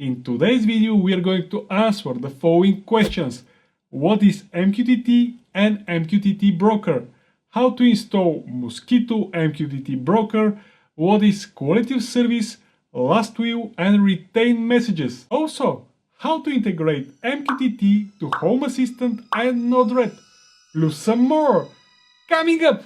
In today's video we are going to answer the following questions. What is MQTT and MQTT Broker? How to install Mosquitto MQTT Broker? What is quality of service, last will and retain messages? Also, how to integrate MQTT to Home Assistant and Node-RED? Plus some more! Coming up!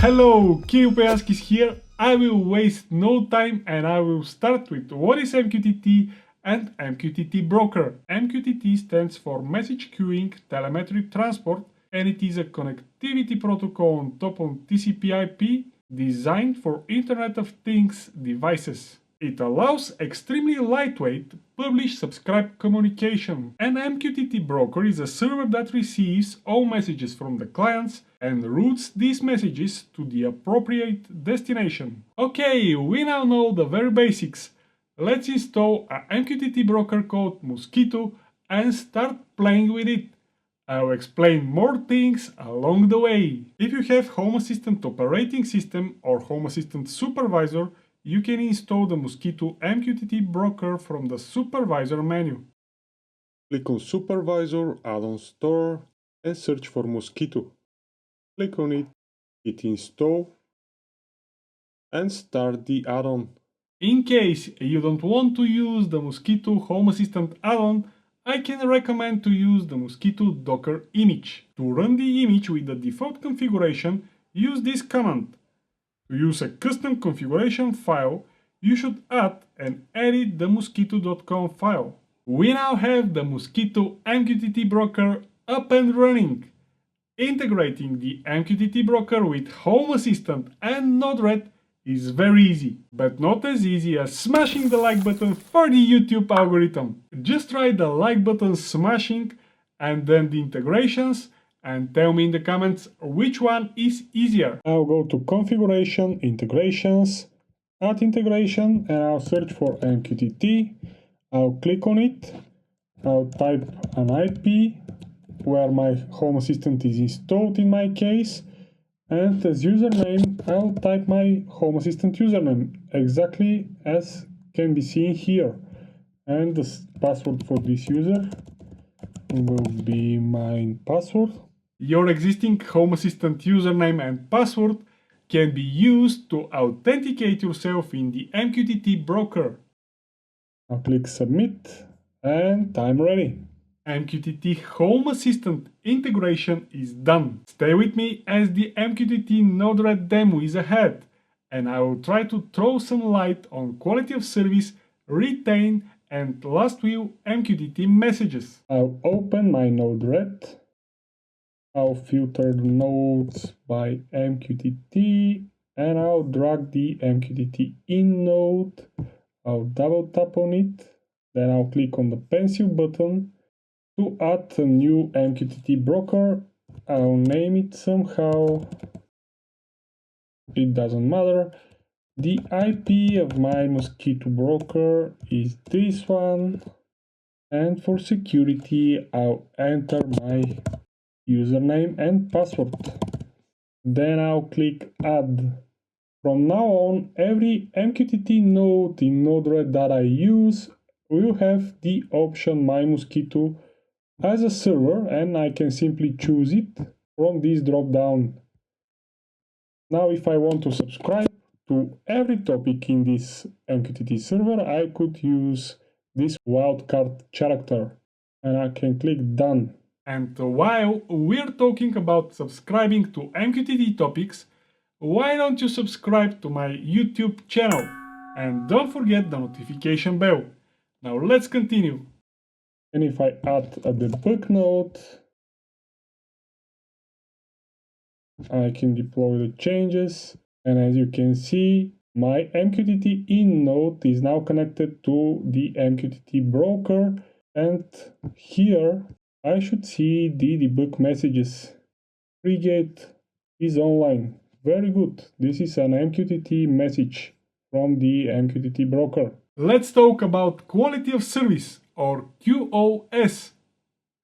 Hello, Kirill Pejanskis here. I will waste no time and I will start with what is MQTT and MQTT Broker. MQTT stands for Message Queuing Telemetry Transport and it is a connectivity protocol on top of TCP/IP designed for Internet of Things devices. It allows extremely lightweight publish-subscribe communication, and MQTT Broker is a server that receives all messages from the clients and routes these messages to the appropriate destination. Okay, we now know the very basics. Let's install a MQTT Broker called Mosquitto and start playing with it. I'll explain more things along the way. If you have Home Assistant operating system or Home Assistant supervisor, you can install the Mosquitto MQTT Broker from the Supervisor menu. Click on Supervisor, Add-on Store and search for Mosquitto. Click on it, hit Install and start the add-on. In case you don't want to use the Mosquitto Home Assistant add-on, I can recommend to use the Mosquitto Docker image. To run the image with the default configuration, use this command. To use a custom configuration file, you should add and edit the mosquitto.com file. We now have the Mosquitto MQTT Broker up and running. Integrating the MQTT Broker with Home Assistant and Node-RED is very easy, but not as easy as smashing the like button for the YouTube algorithm. Just try the like button smashing and then the integrations, and tell me in the comments which one is easier. I'll go to Configuration, Integrations, Add Integration, and I'll search for MQTT. I'll click on it. I'll type an IP where my Home Assistant is installed in my case, and as username I'll type my Home Assistant username exactly as can be seen here, and the password for this user will be my password. Your existing Home Assistant username and password can be used to authenticate yourself in the MQTT Broker. I'll click Submit and I'm ready. MQTT Home Assistant integration is done. Stay with me as the MQTT Node-RED demo is ahead, and I will try to throw some light on quality of service, retain and last will MQTT messages. I'll open my Node-RED. I'll filter the nodes by MQTT and I'll drag the MQTT in node. I'll double tap on it, then I'll click on the pencil button to add a new MQTT broker. I'll name it somehow, it doesn't matter. The IP of my Mosquitto broker is this one, and for security I'll enter my username and password. Then I'll click Add. From now on, every MQTT node in Node-RED that I use will have the option My Mosquitto as a server, and I can simply choose it from this drop-down. Now if I want to subscribe to every topic in this MQTT server, I could use this wildcard character and I can click Done. And while we're talking about subscribing to MQTT topics, why don't you subscribe to my YouTube channel? And don't forget the notification bell. Now let's continue. And if I add a debug node, I can deploy the changes. And as you can see, my MQTT in node is now connected to the MQTT broker. And here I should see the debug messages. FreeGate is online. Very good. This is an MQTT message from the MQTT broker. Let's talk about quality of service, or QoS.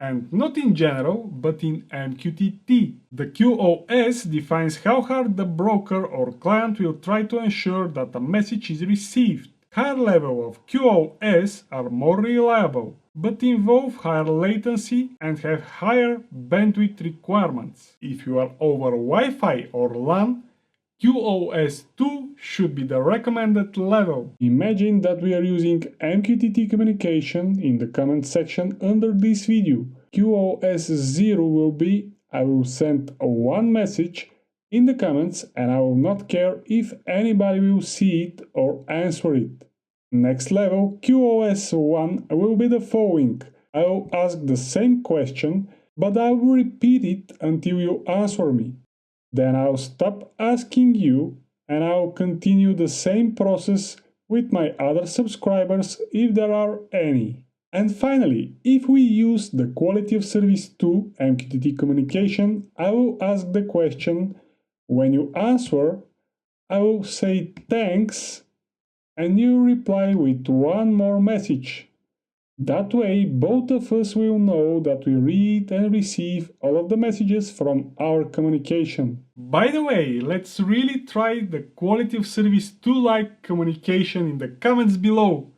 And not in general, but in MQTT. The QoS defines how hard the broker or client will try to ensure that a message is received. Higher level of QoS are more reliable, but involve higher latency and have higher bandwidth requirements. If you are over Wi-Fi or LAN, QoS 2 should be the recommended level. Imagine that we are using MQTT communication in the comment section under this video. QoS 0 will be I will send one message in the comments and I will not care if anybody will see it or answer it. Next level, QoS 1 will be the following. I will ask the same question, but I will repeat it until you answer me. Then I'll stop asking you and I'll continue the same process with my other subscribers if there are any. And finally, if we use the quality of service 2 MQTT communication, I will ask the question. When you answer, I will say thanks and you reply with one more message. That way, both of us will know that we read and receive all of the messages from our communication. By the way, let's really try the quality of service 2-like communication in the comments below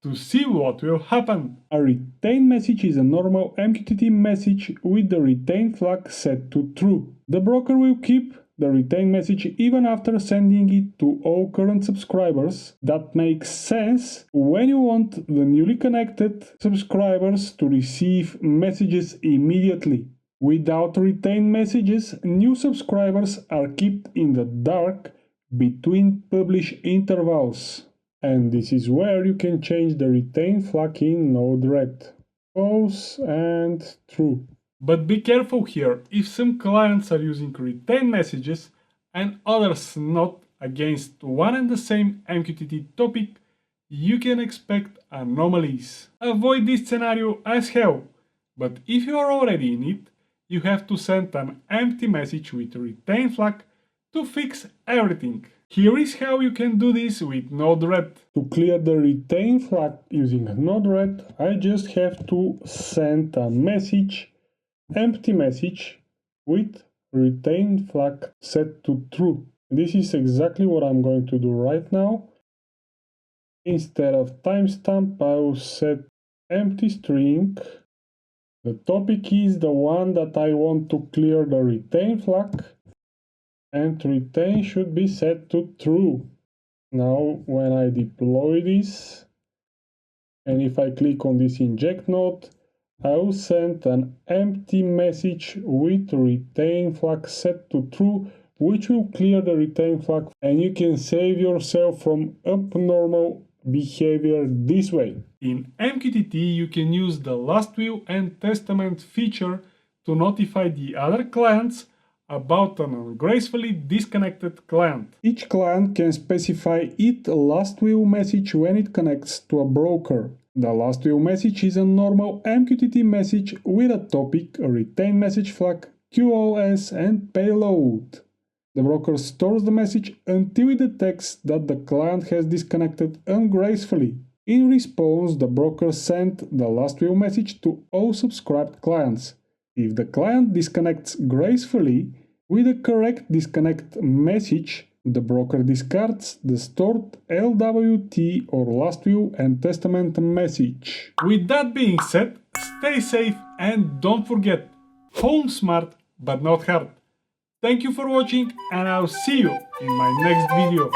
to see what will happen. A retain message is a normal MQTT message with the retain flag set to true. The broker will keep the retain message even after sending it to all current subscribers. That makes sense when you want the newly connected subscribers to receive messages immediately. Without retain messages, new subscribers are kept in the dark between publish intervals. And this is where you can change the retain flag in Node-RED. False and true. But be careful here, if some clients are using retain messages and others not against one and the same MQTT topic, you can expect anomalies. Avoid this scenario as hell, but if you are already in it, you have to send an empty message with retain flag to fix everything. Here is how you can do this with Node-RED. To clear the retain flag using Node-RED, I just have to send a message, empty message with retain flag set to true. This is exactly what I'm going to do right now. Instead of timestamp, I will set empty string. The topic is the one that I want to clear the retain flag, and retain should be set to true. Now when I deploy this, and if I click on this inject node, I will send an empty message with retain flag set to true, which will clear the retain flag, and you can save yourself from abnormal behavior this way. In MQTT, you can use the last will and testament feature to notify the other clients about an ungracefully disconnected client. Each client can specify its last will message when it connects to a broker. The last will message is a normal MQTT message with a topic, a retain message flag, QoS and payload. The broker stores the message until it detects that the client has disconnected ungracefully. In response, the broker sends the last will message to all subscribed clients. If the client disconnects gracefully with the correct disconnect message, the broker discards the stored LWT or last will and testament message. With that being said, stay safe and don't forget, home smart but not hard. Thank you for watching and I'll see you in my next video.